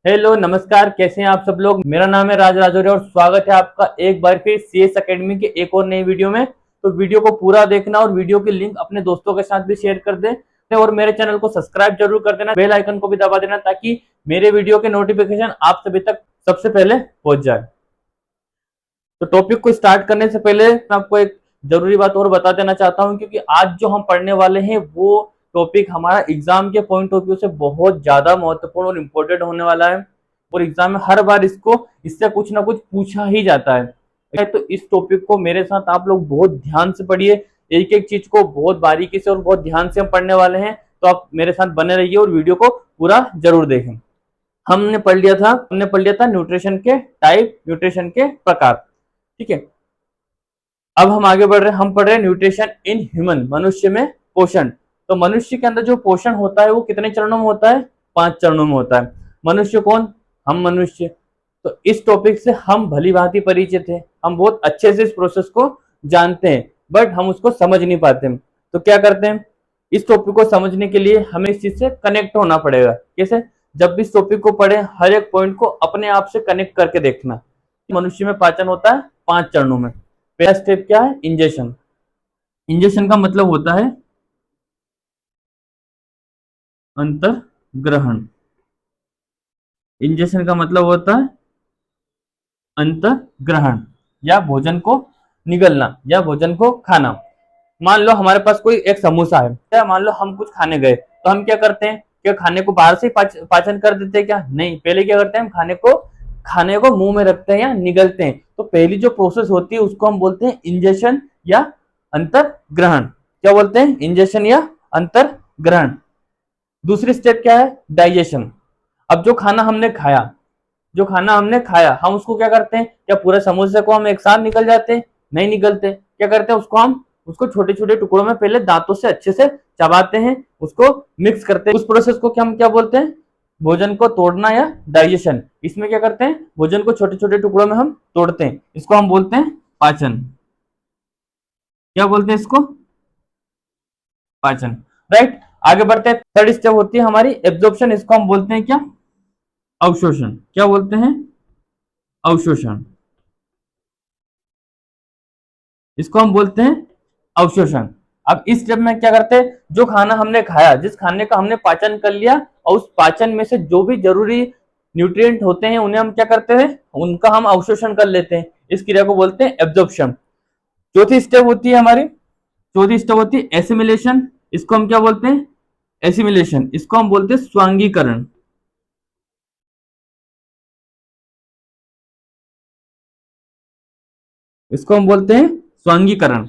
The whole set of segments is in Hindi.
हेलो नमस्कार, कैसे हैं आप सब लोग। मेरा नाम है राज राजौरी और स्वागत है आपका एक बार फिर सीएस एकेडमी के एक और नई वीडियो में। तो वीडियो को पूरा देखना और वीडियो की लिंक अपने दोस्तों के साथ भी शेयर कर दें और मेरे चैनल को सब्सक्राइब जरूर कर देना, बेल आइकन को भी दबा देना ताकि मेरे वीडियो के नोटिफिकेशन आप सभी तक सबसे पहले पहुंच जाए। तो टॉपिक को स्टार्ट करने से पहले मैं आपको एक जरूरी बात और बता देना चाहता हूं, क्योंकि आज जो हम पढ़ने वाले हैं वो टॉपिक हमारा एग्जाम के पॉइंट ऑफ व्यू से बहुत ज्यादा महत्वपूर्ण और इम्पोर्टेंट होने वाला है और एग्जाम में हर बार इससे कुछ ना कुछ पूछा ही जाता है। तो इस टॉपिक को मेरे साथ आप लोग बहुत ध्यान से पढ़िए, एक एक चीज को बहुत बारीकी से और बहुत ध्यान से हम पढ़ने वाले हैं। तो आप मेरे साथ बने रहिए और वीडियो को पूरा जरूर देखें। हमने पढ़ लिया था न्यूट्रिशन के टाइप, न्यूट्रिशन के प्रकार। ठीक है, अब हम आगे बढ़ रहे हैं। हम पढ़ रहे हैं न्यूट्रिशन इन ह्यूमन, मनुष्य में पोषण। तो मनुष्य के अंदर जो पोषण होता है वो कितने चरणों में होता है? 5 चरणों में होता है। मनुष्य कौन? हम मनुष्य। तो इस टॉपिक से हम भली भांति परिचित हैं, हम बहुत अच्छे से इस प्रोसेस को जानते हैं, बट हम उसको समझ नहीं पाते। तो क्या करते हैं, इस टॉपिक को समझने के लिए हमें इस चीज से कनेक्ट होना पड़ेगा। कैसे? जब भी इस टॉपिक को पढ़े हर एक पॉइंट को अपने आप से कनेक्ट करके देखना। मनुष्य में पाचन होता है 5 चरणों में। पहला स्टेप क्या है? इंजेशन। इंजेशन का मतलब होता है अंतर ग्रहण। इंजेशन का मतलब होता है अंतर ग्रहण या भोजन को निगलना या भोजन को खाना। मान लो हमारे पास कोई एक समोसा है, या मान लो हम कुछ खाने गए, तो हम क्या करते हैं? क्या खाने को बाहर से पाचन कर देते हैं? क्या नहीं, पहले क्या करते हैं, हम खाने को मुंह में रखते हैं या निगलते हैं। तो पहली जो प्रोसेस होती है उसको हम बोलते हैं इंजेशन या अंतर ग्रहण। क्या बोलते हैं? इंजेशन या अंतर ग्रहण। दूसरी स्टेप क्या है? डाइजेशन। अब जो खाना हमने खाया हम उसको क्या करते हैं? क्या पूरे समोसे को हम एक साथ निकल जाते हैं? नहीं निकलते। क्या करते हैं? उसको छोटे छोटे टुकड़ों में पहले दांतों से अच्छे से चबाते हैं, उसको मिक्स करते हैं। उस प्रोसेस को क्या हम क्या बोलते हैं? भोजन को तोड़ना या डाइजेशन। इसमें क्या करते हैं? भोजन को छोटे छोटे टुकड़ों में हम तोड़ते हैं, इसको हम बोलते हैं पाचन। क्या बोलते हैं इसको? पाचन। राइट। आगे बढ़ते हैं। थर्ड स्टेप होती है हमारी एब्जॉर्प्शन, इसको हम बोलते हैं क्या? अवशोषण। क्या बोलते हैं? अवशोषण। इसको हम बोलते हैं अवशोषण। अब इस स्टेप में क्या करते हैं? जो खाना हमने खाया, जिस खाने का हमने पाचन कर लिया, और उस पाचन में से जो भी जरूरी न्यूट्रिएंट होते हैं उन्हें हम क्या करते हैं? उनका हम अवशोषण कर लेते हैं। इस क्रिया को बोलते हैं एब्जॉर्प्शन। चौथी स्टेप होती है हमारी, चौथी स्टेप होती है एसिमिलेशन। इसको हम क्या बोलते हैं? एसिमिलेशन। इसको हम बोलते हैं स्वांगीकरण। इसको हम बोलते हैं स्वांगीकरण।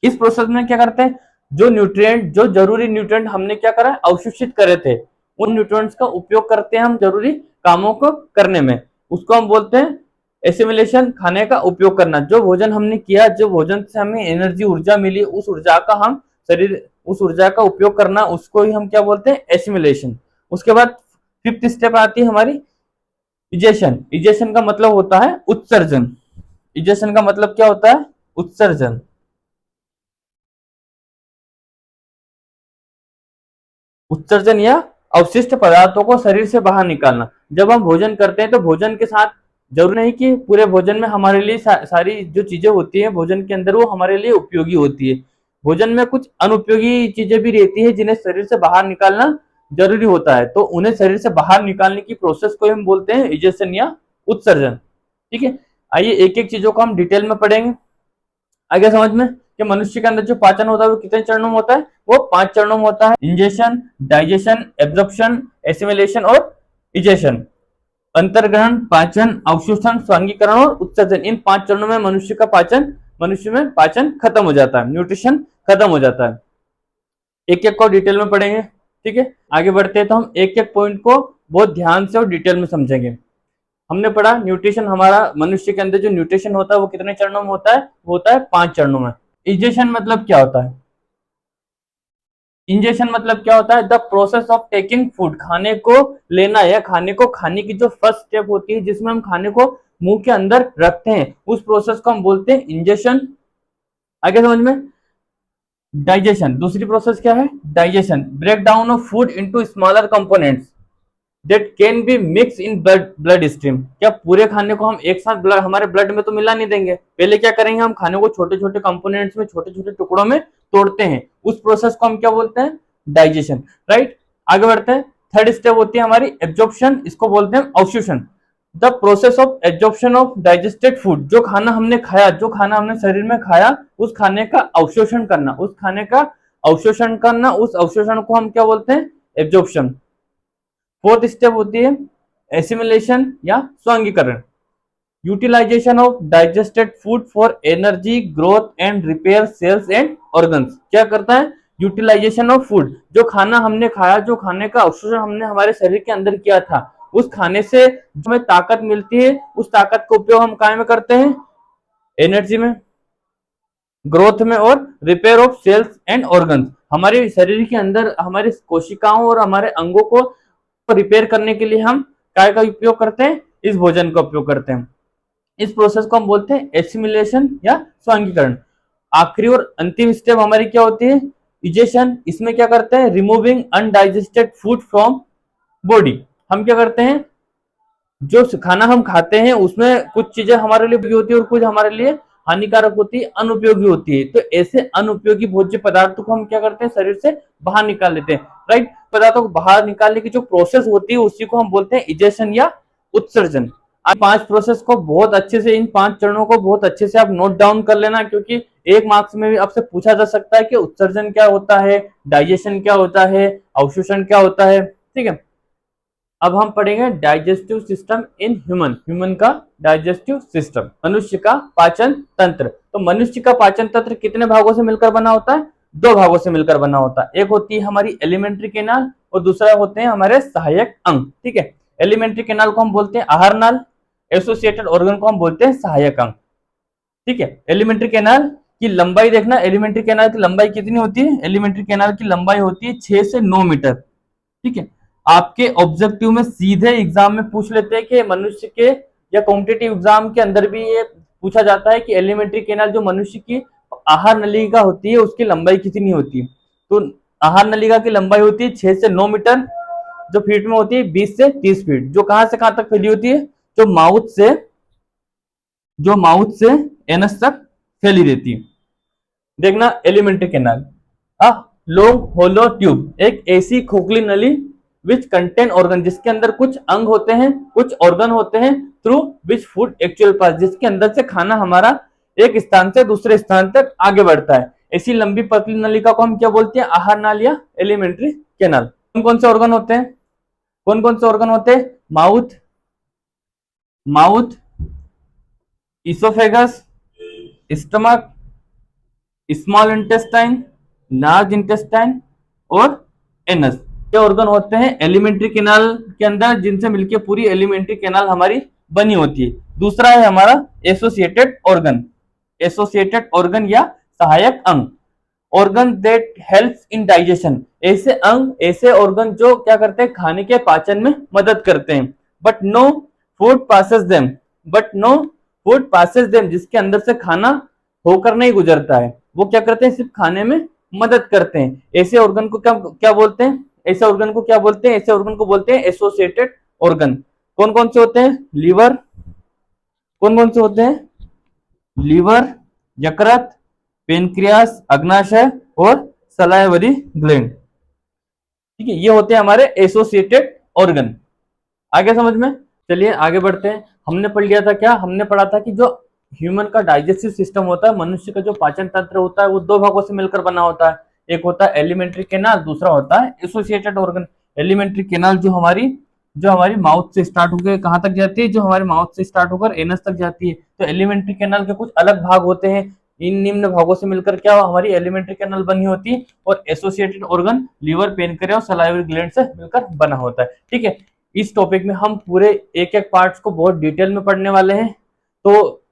इस प्रोसेस में क्या करते हैं? जो जरूरी न्यूट्रिएंट हमने क्या करा, अवशोषित करे थे, उन न्यूट्रिएंट्स का उपयोग करते हैं हम जरूरी कामों को करने में। उसको हम बोलते हैं एसिमिलेशन, खाने का उपयोग करना। जो भोजन हमने किया, जो भोजन से हमें एनर्जी, ऊर्जा मिली, उस ऊर्जा का उपयोग करना, उसको ही हम क्या बोलते हैं? एसिमिलेशन। उसके बाद फिफ्थ स्टेप आती है हमारी इजेशन। इजेशन का मतलब होता है उत्सर्जन। इजेशन का मतलब क्या होता है? उत्सर्जन। उत्सर्जन या अवशिष्ट पदार्थों को शरीर से बाहर निकालना। जब हम भोजन करते हैं तो भोजन के साथ जरूरी नहीं कि पूरे भोजन में हमारे लिए सारी जो चीजें होती है भोजन के अंदर वो हमारे लिए उपयोगी होती है। भोजन में कुछ अनुपयोगी चीजें भी रहती है जिन्हें शरीर से बाहर निकालना जरूरी होता है, तो उन्हें शरीर से बाहर निकालने की प्रोसेस को हम बोलते हैं इजेशन या उत्सर्जन। ठीक है, आइए एक एक चीजों को हम डिटेल में पढ़ेंगे। आगे समझ में कि मनुष्य के अंदर जो पाचन होता है वो कितने चरणों में होता है? वो 5 चरणों में होता है। इंजेशन, डाइजेशन, एब्जॉर्प्शन, एसिमिलेशन और इजेशन। अंतर्ग्रहण, पाचन, अवशोषण, स्वांगीकरण और उत्सर्जन। इन 5 चरणों में मनुष्य में पाचन खत्म हो जाता है, न्यूट्रिशन खत्म हो जाता है। एक एक को डिटेल में पढ़ेंगे। ठीक है, आगे बढ़ते हैं तो हम एक एक पॉइंट को बहुत ध्यान से और डिटेल में समझेंगे। हमने पढ़ा न्यूट्रिशन, हमारा मनुष्य के अंदर जो न्यूट्रिशन होता है वो कितने चरणों में होता है? वो होता है 5 चरणों में। इंजेशन मतलब क्या होता है? इंजेशन मतलब क्या होता है? The process of taking food, खाने को लेना या खाने को खाने की जो फर्स्ट स्टेप होती है जिसमें हम खाने को मुंह के अंदर रखते हैं, उस प्रोसेस को हम बोलते हैं इंजेशन। आगे समझ में। डाइजेशन, दूसरी प्रोसेस क्या है? Digestion, break down of food into smaller components. That can be mix in blood stream. क्या पूरे खाने को हम एक साथ हमारे ब्लड में तो मिला नहीं देंगे, पहले क्या करेंगे, हम खाने को छोटे छोटे कंपोनेंट्स में, छोटे छोटे टुकड़ों में तोड़ते हैं। उस प्रोसेस को हम क्या बोलते हैं, डाइजेशन, राइट। आगे बढ़ते हैं। थर्ड स्टेप होती है हमारी एब्जॉर्प्शन, इसको बोलते हैं अवशोषण। The process of absorption of digested food, जो खाना हमने खाया, जो खाना हमने शरीर में खाया, उस खाने का अवशोषण करना, उस खाने का अवशोषण करना, उस अवशोषण को हम क्या बोलते हैं, एब्जॉर्प्शन। फोर्थ स्टेप होती है एसिमिलेशन या स्वांगीकरण, utilisation of digested food for energy, growth and repair cells and organs. क्या करता है, यूटिलाइजेशन ऑफ फूड, जो खाना हमने खाया, जो खाने का अवशोषण हमने हमारे शरीर के अंदर किया था, उस खाने से जो हमें ताकत मिलती है, उस ताकत का उपयोग हम काय में करते हैं, एनर्जी में, ग्रोथ में और repair of cells and organs. हमारे शरीर के अंदर हमारी कोशिकाओं और हमारे अंगों को रिपेयर करने के लिए हम काय का उपयोग करते हैं, इस भोजन का उपयोग करते हैं। इस प्रोसेस को हम बोलते हैं एसिमिलेशन या स्वांगीकरण। आखिरी और अंतिम स्टेप हमारी क्या होती है, इजेशन। इसमें क्या करते हैं, removing undigested food from body. हम क्या करते हैं, जो खाना हम खाते हैं उसमें कुछ चीजें हमारे लिए उपयोगी होती है और कुछ हमारे लिए हानिकारक होती है, अनुपयोगी होती है। तो ऐसे अनुपयोगी भोज्य पदार्थों को हम क्या करते हैं, शरीर से बाहर निकाल लेते हैं, राइट। पदार्थों को बाहर निकालने की जो प्रोसेस होती है उसी को हम बोलते हैं इजेशन या उत्सर्जन। आप 5 प्रोसेस को बहुत अच्छे से, इन 5 चरणों को बहुत अच्छे से आप नोट डाउन कर लेना, क्योंकि 1 मार्क्स में भी आपसे पूछा जा सकता है कि उत्सर्जन क्या होता है, डाइजेशन क्या होता है, अवशोषण क्या होता है, ठीक है। अब हम पढ़ेंगे digestive system in human, human का डाइजेस्टिव सिस्टम, मनुष्य का पाचन तंत्र। तो मनुष्य का पाचन तंत्र कितने भागों से मिलकर बना होता है, 2 भागों से मिलकर बना होता है। एक होती है हमारी एलिमेंट्री केनाल और दूसरा होते हैं हमारे सहायक अंग, ठीक है। एलिमेंट्री केनाल को हम बोलते हैं आहार नाल, एसोसिएटेड ऑर्गन को हम बोलते हैं सहायक अंग, ठीक है। एलिमेंट्री केनाल की लंबाई देखना, एलिमेंट्री केनाल की लंबाई कितनी होती है, एलिमेंट्री केनाल की लंबाई होती है 6 से 9 मीटर, ठीक है। आपके ऑब्जेक्टिव में सीधे एग्जाम में पूछ लेते हैं कि मनुष्य के, या कॉम्पिटिटिव एग्जाम के अंदर भी ये पूछा जाता है कि एलिमेंट्री केनाल जो मनुष्य की आहार नलिका होती है उसकी लंबाई कितनी होती है। तो आहार नलिका की लंबाई होती है 6 से 9 मीटर, जो फीट में होती है 20 से 30 फीट, जो कहां से कहां तक फैली होती है, जो माउथ से एनस तक फैली रहती है। देखना alimentary canal, a long hollow tube, एक ऐसी खोखली नली विच कंटेन ऑर्गन, जिसके अंदर कुछ अंग होते हैं, कुछ ऑर्गन होते हैं, थ्रू विच फूड एक्चुअल पास, जिसके अंदर से खाना हमारा एक स्थान से दूसरे स्थान तक आगे बढ़ता है। ऐसी लंबी पतली नलिका को हम क्या बोलते हैं, आहार नाल या एलिमेंट्री केनाल। कौन कौन से ऑर्गन होते हैं, कौन कौन से ऑर्गन होते हैं, mouth, oesophagus, stomach, small intestine, large intestine और एनस। ये ऑर्गन होते हैं एलिमेंट्री केनाल के अंदर, जिनसे मिलकर पूरी एलिमेंट्री केनाल हमारी बनी होती है। दूसरा है हमारा एसोसिएटेड ऑर्गन, एसोसिएटेड ऑर्गन या सहायक अंग, organ that helps in digestion, ऐसे अंग, ऐसे ऑर्गन जो क्या करते हैं, खाने के पाचन में मदद करते हैं। But no food passes them, but no food passes them, जिसके अंदर से खाना होकर नहीं गुजरता है, वो क्या करते हैं, सिर्फ खाने में मदद करते हैं। ऐसे ऑर्गन को क्या क्या बोलते हैं, ऐसे ऑर्गन को क्या बोलते हैं, ऐसे ऑर्गन को बोलते हैं एसोसिएटेड ऑर्गन। कौन कौन से होते हैं, लीवर, कौन कौन से होते हैं, लीवर, यकृत, पेनक्रियास, अग्नाशय और सलाइवरी ग्लैंड, ठीक है। ये होते हैं हमारे एसोसिएटेड ऑर्गन। आगे समझ में, चलिए आगे बढ़ते हैं। हमने पढ़ लिया था क्या, हमने पढ़ा था कि जो ह्यूमन का डाइजेस्टिव सिस्टम होता है, मनुष्य का जो पाचन तंत्र होता है, वो 2 भागों से मिलकर बना होता है। एक होता है एलिमेंट्री केनाल, दूसरा होता है एसोसिएटेड ऑर्गन। एलिमेंट्री केनाल जो हमारी माउथ से स्टार्ट होकर कहां तक जाती है, जो हमारे माउथ से स्टार्ट होकर एनस तक जाती है। तो एलिमेंट्री केनाल के कुछ अलग भाग होते हैं, इन निम्न भागों से मिलकर क्या हमारी एलिमेंट्री केनाल बनी होती है, और एसोसिएटेड ऑर्गन लीवर, पेनक्रियास और सलाइवरी ग्लैंड से मिलकर बना होता है, ठीक है। इस टॉपिक में हम पूरे एक एक पार्ट्स को बहुत डिटेल में पढ़ने वाले हैं, तो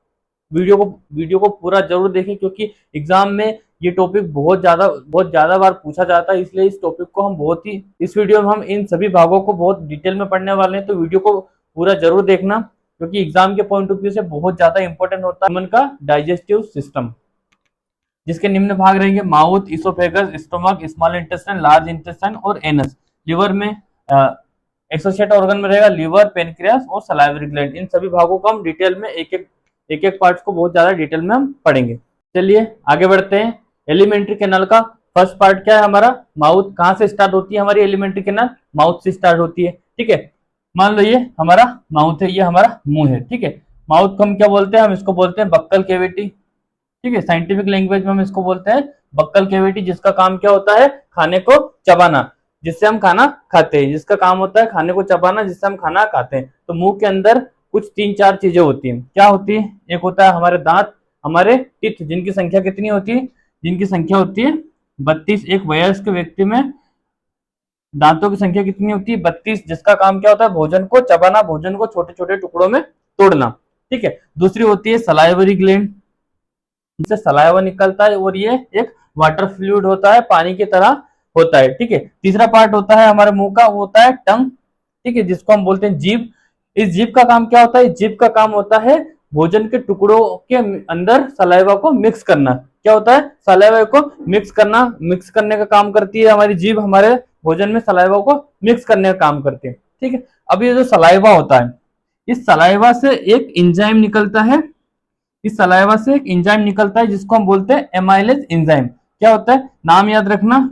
वीडियो को पूरा जरूर देखें, क्योंकि एग्जाम में ये टॉपिक बहुत ज्यादा बार पूछा जाता है। इसलिए इस टॉपिक को हम इस वीडियो में हम इन सभी भागों को बहुत डिटेल में पढ़ने वाले हैं। तो वीडियो को पूरा जरूर देखना, क्योंकि एग्जाम के पॉइंट ऑफ व्यू से बहुत ज्यादा इंपॉर्टेंट होता है ह्यूमन का डाइजेस्टिव सिस्टम, जिसके निम्न भाग रहेंगे mouth, oesophagus, stomach, small intestine, large intestine और एनस। लिवर में एक्सोसिएट ऑर्गन में रहेगा लीवर, पेनक्रियास और सलाइवरी ग्लैंड। इन सभी भागों को हम डिटेल में एक पार्ट्स को बहुत ज्यादा डिटेल में हम पढ़ेंगे। चलिए आगे बढ़ते हैं। एलिमेंट्री कैनाल का फर्स्ट पार्ट क्या है हमारा, माउथ। कहाँ से स्टार्ट होती है हमारी एलिमेंट्री कैनाल, माउथ से स्टार्ट होती है। ठीक है, मान लो ये हमारा माउथ है, ये हमारा मुंह है। ठीक है, माउथ को हम क्या बोलते हैं, हम इसको बोलते हैं बक्कल कैविटी। ठीक है, साइंटिफिक लैंग्वेज में हम इसको बोलते हैं बक्कल कैविटी, जिसका काम क्या होता है, खाने को चबाना, जिससे हम खाना खाते हैं। जिसका काम होता है खाने को चबाना, जिससे हम खाना खाते हैं। तो मुंह के अंदर कुछ 3-4 चीजें होती हैं। क्या होती है, एक होता है हमारे दांत, हमारे टीथ, जिनकी संख्या कितनी होती है, जिनकी संख्या होती है 32। एक वयस्क व्यक्ति में दांतों की संख्या कितनी होती है, 32, जिसका काम क्या होता है, भोजन को चबाना, भोजन को छोटे छोटे टुकड़ों में तोड़ना। ठीक है, दूसरी होती है सलाइवरी ग्लैंड, जिससे सलाइवा निकलता है और ये एक वाटर फ्लूइड होता है, पानी की तरह होता है। ठीक है, तीसरा पार्ट होता है हमारे मुंह का, वो होता है टंग। ठीक है, जिसको हम बोलते हैं जीभ। इस जीभ का काम क्या होता है, जीभ का काम होता है भोजन के टुकड़ों के अंदर सलाइवा को मिक्स करना। क्या होता है, सलाइवा को मिक्स करना, मिक्स करने का काम करती है हमारी जीभ, हमारे भोजन में सलाइवा को मिक्स करने का काम करती है। ठीक है, अब ये जो सलाइवा होता है, इस सलाइवा से एक एंजाइम निकलता है, इस सलाइवा से एक एंजाइम निकलता है जिसको हम बोलते हैं एमाइलेज एंजाइम। क्या होता है, नाम याद रखना,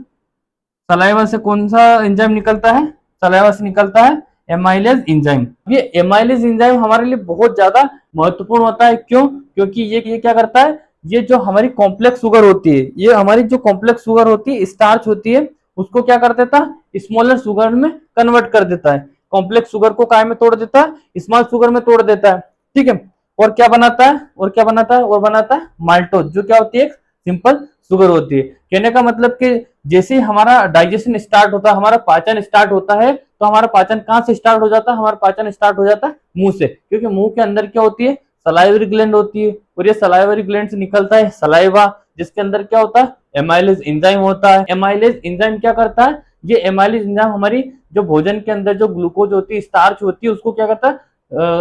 सलाइवा से कौन सा एंजाइम निकलता है, सलाइवा से निकलता है एमाइलेज एंजाइम। ये एमाइलेज एंजाइम हमारे लिए बहुत ज्यादा महत्वपूर्ण होता है। क्यों, क्योंकि ये क्या करता है, ये जो हमारी कॉम्प्लेक्स शुगर होती है, ये हमारी जो कॉम्प्लेक्स शुगर होती है, स्टार्च होती है, उसको क्या कर देता है, स्मॉलर शुगर में कन्वर्ट कर देता है। कॉम्प्लेक्स शुगर को काय में तोड़ देता है, स्मॉल शुगर में तोड़ देता है। ठीक है, और क्या बनाता है, और क्या बनाता है, और बनाता है माल्टोज, जो क्या होती है, एक सिंपल शुगर होती है। कहने का मतलब कि जैसे ही हमारा डाइजेशन स्टार्ट होता है, हमारा पाचन स्टार्ट होता है, तो हमारा पाचन कहाँ से स्टार्ट हो जाता है, हमारा पाचन स्टार्ट हो जाता है मुंह से। क्योंकि मुंह के अंदर क्या होती है, सलाइवरी ग्लैंड होती है, और ये सलाइवरी ग्लैंड से निकलता है सलाइवा, जिसके अंदर क्या होता है, एमाइलेज एंजाइम होता है। एमाइलेज एंजाइम क्या करता है, ये एमाइलेज एंजाइम हमारी जो भोजन के अंदर जो ग्लूकोज होती है, स्टार्च होती है, उसको क्या करता है,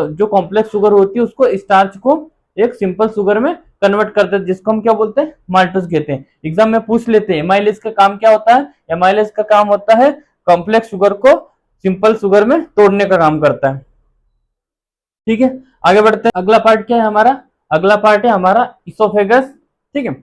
जो कॉम्प्लेक्स शुगर होती है, उसको स्टार्च को एक सिंपल शुगर में कन्वर्ट करते हैं, जिसको हम क्या बोलते हैं, माल्टोज कहते हैं। एग्जाम में पूछ लेते हैं एमाइलेज का काम क्या होता है, एमाइलेज का काम होता है कॉम्प्लेक्स शुगर को सिंपल शुगर में तोड़ने का काम करता है। ठीक है, आगे बढ़ते हैं। अगला पार्ट क्या है हमारा, अगला पार्ट है हमारा इसोफेगस। ठीक है,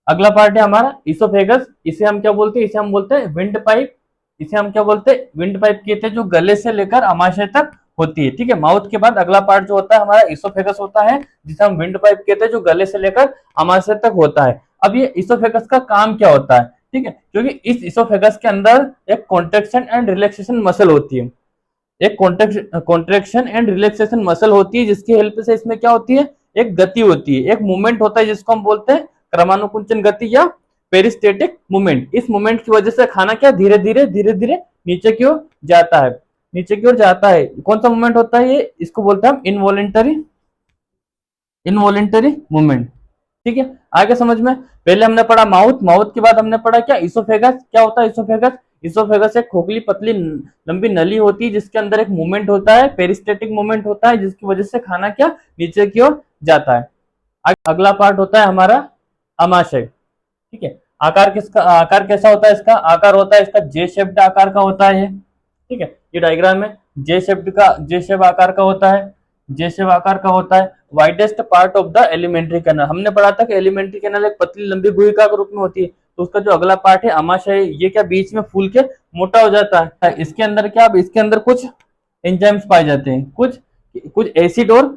अगला पार्ट है हमारा इसोफेगस। इसे हम क्या बोलते हैं, इसे हम बोलते हैं विंड पाइप। इसे हम क्या बोलते हैं, विंड पाइप कहते हैं, जो गले से लेकर अमाशय तक होती है। ठीक है, माउथ के बाद अगला पार्ट जो होता है हमारा इसोफेगस होता है, जिसे हम विंड पाइप कहते हैं, जो गले से लेकर अमाशय तक होता है। अब ये इसोफेगस का काम क्या होता है, ठीक है, क्योंकि इस इसोफेगस के अंदर एक कॉन्ट्रेक्शन एंड रिलैक्सेशन मसल होती है, एक कॉन्ट्रेक्शन एंड रिलैक्सेशन मसल होती है, जिसकी हेल्प से इसमें क्या होती है, एक गति होती है, एक मूवमेंट होता है, जिसको हम बोलते हैं क्रमानुकुंचन गति या पेरिस्टेटिक मूवमेंट। इस मूवमेंट की वजह से खाना क्या धीरे धीरे धीरे धीरे नीचे की ओर जाता है, नीचे की ओर जाता है। कौन सा मूवमेंट होता है ये, इसको बोलते हैं हम इनवॉलेंटरी, इनवॉलेंटरी मूवमेंट। ठीक है, आगे समझ में। पहले हमने पढ़ा माउथ, माउथ के बाद हमने पढ़ा क्या, इसोफेगस। क्या होता है इसोफेगस, इसोफेगस एक खोखली पतली लंबी नली होती है, जिसके अंदर एक मूवमेंट होता है, पेरिस्टेटिक मूवमेंट होता है, जिसकी वजह से खाना क्या नीचे की ओर जाता है। अगला पार्ट होता है हमारा अमाशय। ठीक है, आकार किसका, आकार कैसा होता है इसका, आकार होता है इसका जे शेप्ड आकार का होता है ये। ठीक है, ये डायग्राम में जे शेप्ड का, जे शेप आकार का होता है, जे शेप आकार का होता है। Widest part of the alimentary canal, हमने पढ़ा था कि एलिमेंट्री कैनल एक पतली लंबी गुहिका के रूप में होती है। तो उसका जो अगला पार्ट है अमाशय, ये क्या बीच में फूल के मोटा हो जाता है। इसके अंदर क्या, अब इसके अंदर कुछ एंजाइम्स पाए जाते हैं, कुछ कुछ एसिड और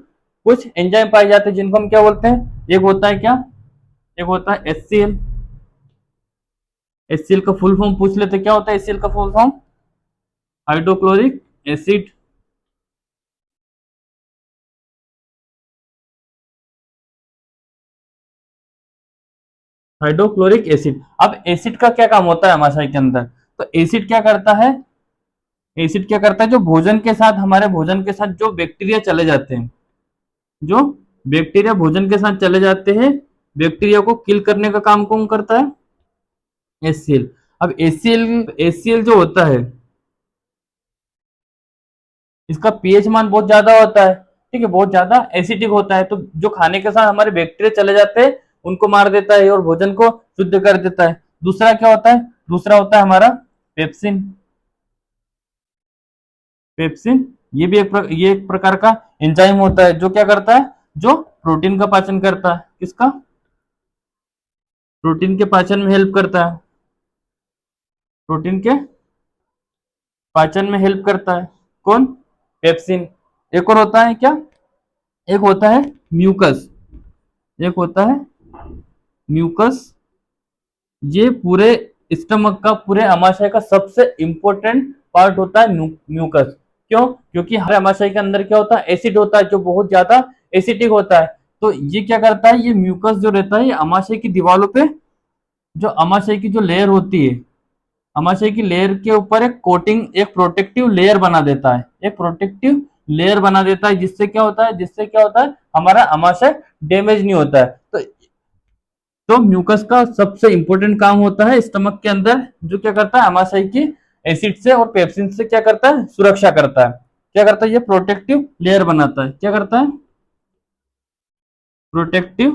कुछ एंजाइम पाए जाते हैं, जिनको हम क्या बोलते हैं, एक होता है क्या, एक होता है HCl। HCl का फुल फॉर्म पूछ लेते, क्या होता है HCl का full form, hydrochloric acid. Hydrochloric acid. अब एसिड का क्या काम होता है अमाशय के अंदर, तो एसिड क्या करता है, एसिड क्या करता है, जो भोजन के साथ, हमारे भोजन के साथ जो बैक्टीरिया चले जाते हैं, जो बैक्टीरिया भोजन के साथ चले जाते हैं, बैक्टीरिया को किल करने का काम कौन करता है, HCl। अब HCl जो होता है, इसका पीएच मान बहुत ज्यादा होता है। ठीक है, बहुत ज्यादा एसिडिक होता है, तो जो खाने के साथ हमारे बैक्टीरिया चले जाते हैं, उनको मार देता है और भोजन को शुद्ध कर देता है। दूसरा क्या होता है, दूसरा होता है हमारा पेप्सिन। पेप्सिन, ये एक प्रकार का एंजाइम होता है जो क्या करता है, जो प्रोटीन का पाचन करता है। किसका? प्रोटीन के पाचन में हेल्प करता है, प्रोटीन के पाचन में हेल्प करता है। कौन? पेप्सिन। एक और होता है क्या? एक होता है म्यूकस, एक होता है म्यूकस। ये पूरे स्टमक का, पूरे अमाशय का सबसे इंपॉर्टेंट पार्ट होता है म्यूकस। क्यों? क्योंकि हर अमाशय के अंदर क्या होता है, एसिड होता है जो बहुत ज्यादा एसिडिक होता है। तो ये क्या करता है, ये म्यूकस जो रहता है ये अमाशय की दीवारों पे, जो अमाशय की जो लेयर होती है, अमाशय की लेयर के ऊपर एक कोटिंग, एक प्रोटेक्टिव लेयर बना देता है, एक प्रोटेक्टिव लेयर बना देता है। जिससे क्या होता है, जिससे क्या होता है, हमारा अमाशय डैमेज नहीं होता है। तो म्यूकस का सबसे इंपॉर्टेंट काम होता है स्टमक के अंदर, जो क्या करता है, अमाशय की एसिड से और पेप्सिन से क्या करता है, सुरक्षा करता है। क्या करता है, ये प्रोटेक्टिव लेयर बनाता है। क्या करता है? प्रोटेक्टिव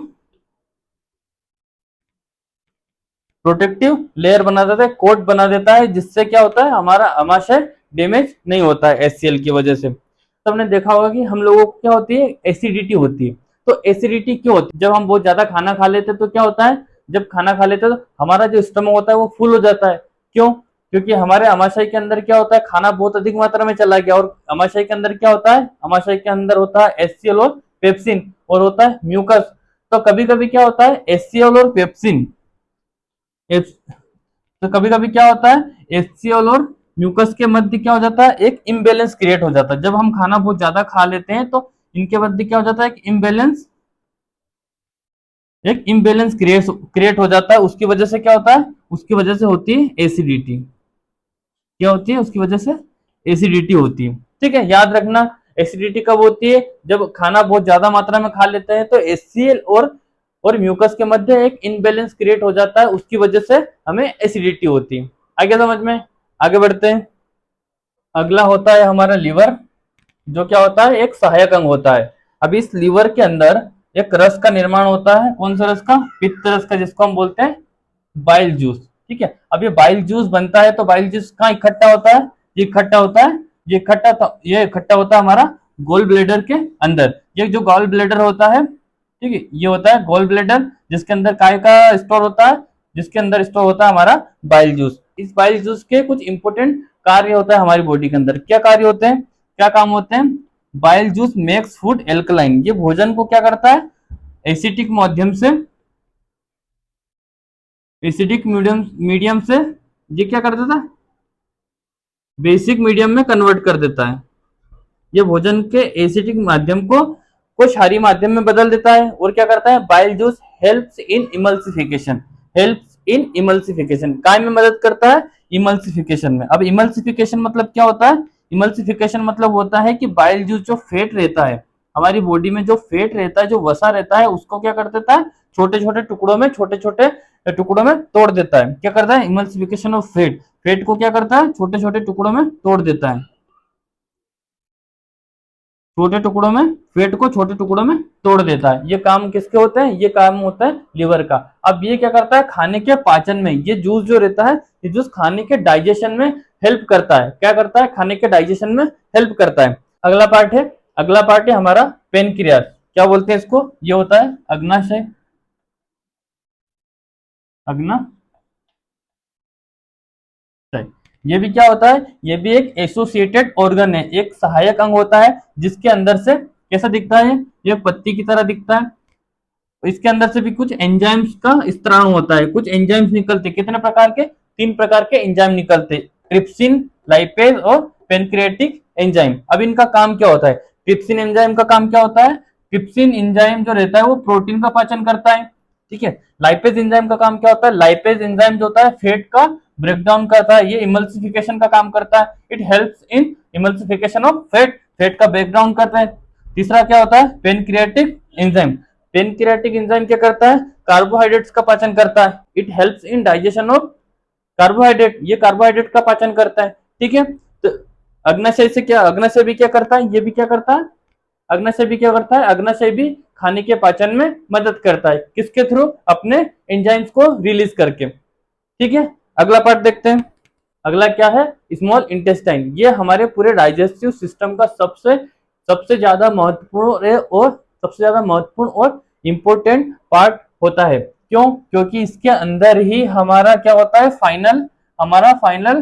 प्रोटेक्टिव लेयर बना देता है, कोट बना देता है, जिससे क्या होता है, हमारा अमाशय डैमेज नहीं होता है एचसीएल की वजह से। तो हमने देखा होगा कि हम लोगों को क्या होती है, एसिडिटी होती है। तो एसिडिटी क्यों होती है? जब हम बहुत ज्यादा खाना खा लेते हैं तो क्या होता है, जब खाना खा लेते हैं तो हमारा जो स्टमक होता है वो फुल हो जाता है। क्यों? क्योंकि हमारे अमाशय के अंदर क्या होता है, खाना बहुत अधिक मात्रा में चला गया। और अमाशय के अंदर क्या होता है, अमाशय के अंदर होता है एचसीएल और पेप्सिन, और होता है म्यूकस। तो कभी कभी क्या होता है, एचसीएल और पेप्सिन, तो कभी कभी क्या होता है, एचसीएल और म्यूकस के मध्य क्या हो जाता है, एक इम्बेलेंस क्रिएट हो जाता है। जब हम खाना बहुत ज्यादा खा लेते हैं तो इनके मध्य क्या हो जाता है, एक इम्बेलेंस क्रिएट हो जाता है। उसकी वजह से क्या होता है, उसकी वजह से होती है एसिडिटी। क्या होती है? उसकी वजह से एसिडिटी होती है। ठीक है, याद रखना। एसिडिटी कब होती है? जब खाना बहुत ज्यादा मात्रा में खा लेते हैं तो एचसीएल और म्यूकस के मध्य एक इनबैलेंस क्रिएट हो जाता है, उसकी वजह से हमें एसिडिटी होती है। आगे समझ में? आगे बढ़ते हैं। अगला होता है हमारा लीवर, जो क्या होता है, एक सहायक अंग होता है। अब इस लीवर के अंदर एक रस का निर्माण होता है। कौन सा रस का? पित्त रस का, जिसको हम बोलते हैं बाइल जूस। ठीक है, अब ये बाइल जूस बनता है तो बाइल जूस कहाँ इकट्ठा होता है, ये इकट्ठा होता है, ये इकट्ठा होता है हमारा गोल ब्लेडर के अंदर। ये जो गोल ब्लेडर होता है, ठीक है, ये होता है गोल ब्लेडर, जिसके अंदर काय का स्टोर होता है, जिसके अंदर स्टोर होता है हमारा बाइल जूस। इस बाइल जूस के कुछ इंपोर्टेंट कार्य होता है हमारी बॉडी के अंदर। क्या कार्य होते हैं, क्या काम होते हैं? Bile juice makes food alkaline. ये भोजन को क्या करता है, एसिडिक माध्यम से, एसिडिक मीडियम मीडियम से ये क्या कर देता है, बेसिक मीडियम में कन्वर्ट कर देता है। ये भोजन के एसिडिक माध्यम को क्षारीय माध्यम में बदल देता है। और क्या करता है, bile juice helps in emulsification, helps in emulsification, काय में मदद करता है, इमल्सिफिकेशन में। अब इमल्सिफिकेशन मतलब क्या होता है? इमल्सिफिकेशन मतलब होता है कि बाइल जूस जो फेट रहता है, हमारी बॉडी में जो फेट रहता है, जो वसा रहता है, उसको क्या कर देता है, छोटे छोटे टुकड़ों में, छोटे छोटे टुकड़ों में तोड़ देता है। क्या करता है, इमल्सिफिकेशन ऑफ फेट, फेट को क्या करता है, छोटे छोटे टुकड़ों में तोड़ देता है, छोटे टुकड़ों में, फेट को छोटे टुकड़ों में तोड़ देता है। ये काम किसके होते हैं, ये काम होता है लिवर का। अब ये क्या करता है, खाने के पाचन में, ये जूस जो रहता है, ये जूस खाने के डाइजेशन में हेल्प करता है। क्या करता है, खाने के डाइजेशन में हेल्प करता है। अगला पार्ट है हमारा पेनक्रियास। क्या बोलते हैं इसको, ये होता है अग्नाशय, अग्नाशय। ये भी क्या होता है, ये भी एक एसोसिएटेड ऑर्गन है, एक सहायक अंग होता है, जिसके अंदर से कैसा दिखता है, ये पत्ती की तरह दिखता है। इसके अंदर से भी कुछ एंजाइम्स का स्त्राव होता है, कुछ एंजाइम्स निकलते। कितने प्रकार के? 3 प्रकार के एंजाइम निकलते, ट्रिप्सिन, लाइपेज और पेनक्रियाटिक एंजाइम। अब इनका काम क्या होता है? ट्रिप्सिन एंजाइम का काम क्या होता है? ट्रिप्सिन एंजाइम जो रहता है वो प्रोटीन का पाचन करता है। ठीक है, लाइपेज एंजाइम का काम क्या होता है? लाइपेज एंजाइम जो होता है फेट का ब्रेक डाउन करता है, ये इमल्सिफिकेशन का काम करता है। It helps in emulsification of fat, fat का ब्रेक डाउन करता है। तीसरा क्या होता है? पेनक्रियाटिक एंजाइम, पेनक्रियाटिक एंजाइम क्या करता है? कार्बोहाइड्रेट्स का पाचन करता है। It helps in digestion of carbohydrate, ये कार्बोहाइड्रेट का पाचन करता है। ठीक है, तो अग्नाशय से क्या, अग्नाशय भी क्या करता है, ये भी क्या करता है, अग्नाशय भी क्या करता है, अग्नाशय भी खाने के पाचन में मदद करता है। किसके थ्रू? अपने एंजाइम्स को रिलीज करके। ठीक है, अगला पार्ट देखते हैं। अगला क्या है, स्मॉल इंटेस्टाइन। ये हमारे पूरे डाइजेस्टिव सिस्टम का सबसे सबसे ज्यादा महत्वपूर्ण और सबसे ज्यादा महत्वपूर्ण और इम्पोर्टेंट पार्ट होता है। क्यों? क्योंकि इसके अंदर ही हमारा क्या होता है, हमारा फाइनल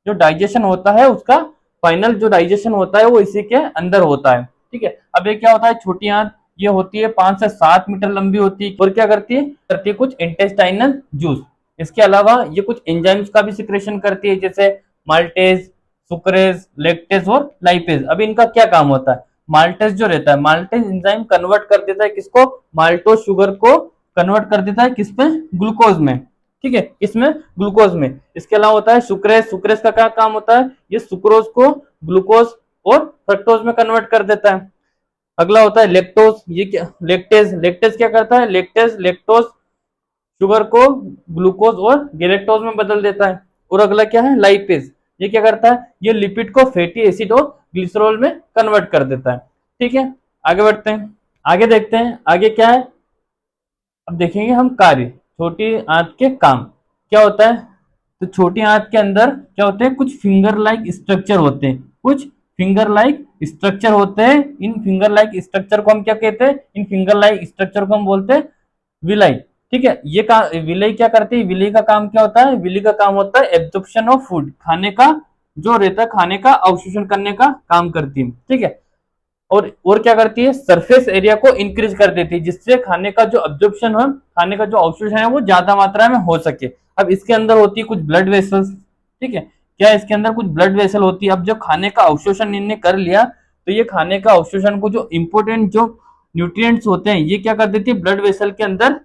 जो डाइजेशन होता है, उसका फाइनल जो डाइजेशन होता है वो इसी के अंदर होता है। ठीक है, अब ये क्या होता है, छोटी आंत ये होती है 5 से 7 मीटर लंबी होती है और क्या करती है कुछ इंटेस्टाइनल जूस। इसके अलावा ये कुछ एंजाइम्स का भी सिक्रेशन करती है, जैसे माल्टेज, सुक्रेज, लेक्टेज और लाइपेज। अब इनका क्या काम होता है, माल्टेज जो रहता है, माल्टेज एंजाइम कन्वर्ट कर देता है किसको, माल्टोज शुगर को कन्वर्ट कर देता है किसमें, ग्लूकोज में। ठीक है, इसमें ग्लूकोज में। इसके अलावा होता है सुक्रेज। सुक्रेज का क्या काम होता है, ये सुक्रोज को ग्लूकोज और फ्रक्टोज में कन्वर्ट कर देता है। अगला होता है लेक्टोज। ये क्या, लेक्टेज। लेक्टेज क्या करता है, लेक्टेज लेक्टोज शुगर को ग्लूकोज और गैलेक्टोज में बदल देता है। और अगला क्या है, लाइपेज। ये क्या करता है, ये लिपिड को फैटी एसिड और ग्लिसरॉल में कन्वर्ट कर देता है। ठीक है, आगे बढ़ते हैं, आगे देखते हैं आगे क्या है। अब देखेंगे हम कार्य, छोटी आंत के काम क्या होता है। तो छोटी आंत के अंदर क्या होते हैं, कुछ फिंगर लाइक स्ट्रक्चर होते हैं, कुछ फिंगर लाइक स्ट्रक्चर होते हैं। इन फिंगर लाइक स्ट्रक्चर को हम क्या कहते हैं, इन फिंगर लाइक स्ट्रक्चर को हम बोलते हैं विलाई। ठीक है, ये विलाई क्या करती है, विलाई का काम क्या होता है, विलाई का काम होता है एब्जॉर्प्शन ऑफ फूड, खाने का जो रहता है खाने का अवशोषण करने का काम करती है। ठीक है, और क्या करती है, सरफेस एरिया को इंक्रीज कर देती है, जिससे खाने का जो अब्जॉर्प्शन है, खाने का जो अवशोषण है वो ज्यादा मात्रा में हो सके। अब इसके अंदर होती है कुछ ब्लड वेसल्स। ठीक है, क्या इसके अंदर कुछ ब्लड वेसल होती है। अब जब खाने का अवशोषण इनने कर लिया, तो ये खाने का अवशोषण को जो इंपोर्टेंट जो न्यूट्रिएंट्स होते हैं, ये क्या कर देती है, ब्लड वेसल के अंदर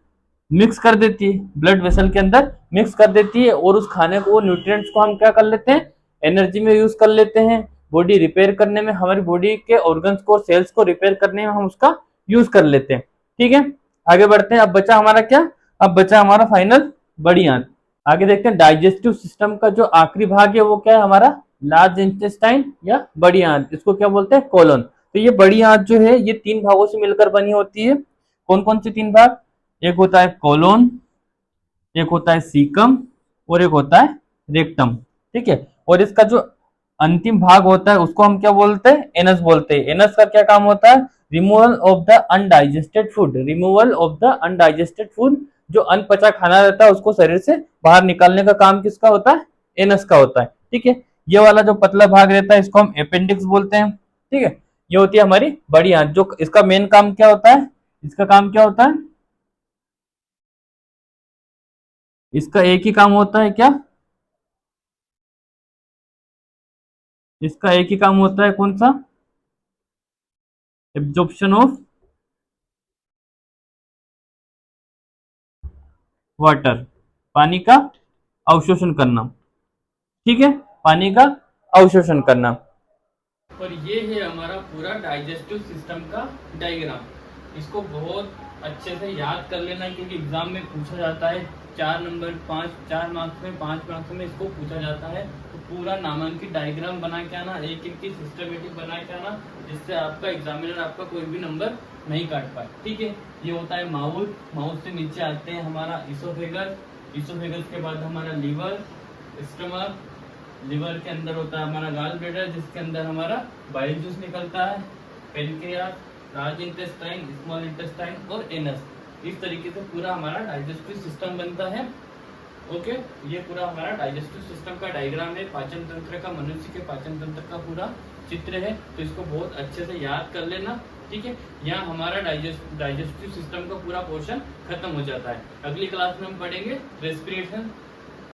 मिक्स कर देती है, ब्लड वेसल के अंदर मिक्स कर देती है। और उस खाने को, न्यूट्रिएंट्स को हम क्या कर लेते हैं, एनर्जी में यूज कर लेते हैं, बॉडी रिपेयर करने में, हमारी बॉडी के ऑर्गन्स को, सेल्स को रिपेयर करने में हम उसका यूज कर लेते हैं। ठीक है, आगे बढ़ते हैं। अब बचा हमारा क्या, अब बचा हमारा फाइनल बड़ी आंत। आगे देखते हैं, डाइजेस्टिव सिस्टम का जो आखिरी भाग है वो क्या है हमारा, लार्ज इंटेस्टाइन या बड़ी आंत, इसको क्या बोलते हैं, कोलन। तो ये बड़ी आंत जो है ये 3 भागों से मिलकर बनी होती है। कौन कौन से 3 भाग, एक होता है कोलोन, एक होता है सीकम और एक होता है रेक्टम। ठीक है, और इसका जो अंतिम भाग होता है उसको हम क्या बोलते हैं, एनस बोलते हैं। एनस का क्या काम होता है, removal of the undigested food, removal of the undigested food, जो अनपचा खाना रहता है उसको शरीर से बाहर निकालने का काम किसका होता है, एनस का होता है। ठीक है, ये वाला जो पतला भाग रहता है इसको हम अपेंडिक्स बोलते हैं। ठीक है, ये होती है हमारी बड़ी आंत। जो इसका मेन काम क्या होता है, इसका काम क्या होता है, इसका एक ही काम होता है क्या, इसका एक ही काम होता है, कौन सा, एब्जॉर्प्शन ऑफ वाटर, पानी का अवशोषण करना। ठीक है, पानी का अवशोषण करना। और ये है हमारा पूरा डाइजेस्टिव सिस्टम का डायग्राम। इसको बहुत अच्छे से याद कर लेना, क्योंकि एग्जाम में पूछा जाता है 4 नंबर 4 मार्क्स में, 5 मार्क्स में इसको पूछा जाता है। तो पूरा नामांकित डायग्राम बना के आना, एक एक की सिस्टमेटिक बना के आना, जिससे आपका एग्जामिनर आपका कोई भी नंबर नहीं काट पाए। ठीक है, ये होता है माउथ, माउथ से नीचे आते हैं हमारा इसोफेगस, इसोफेगस के बाद हमारा लीवर, स्टमक, लिवर के अंदर होता है हमारा गाल ब्लैडर, जिसके अंदर हमारा बाइल जूस निकलता है, pancreas, large intestine, small intestine और एनस। इस तरीके से पूरा हमारा डाइजेस्टिव सिस्टम बनता है। ओके, ये पूरा हमारा डाइजेस्टिव सिस्टम का डायग्राम है, पाचन तंत्र का, मनुष्य के पाचन तंत्र का पूरा चित्र है। तो इसको बहुत अच्छे से याद कर लेना। ठीक है, यहाँ हमारा डाइजेस्टिव सिस्टम का पूरा पोर्शन खत्म हो जाता है। अगली क्लास में हम पढ़ेंगे रेस्पिरेशन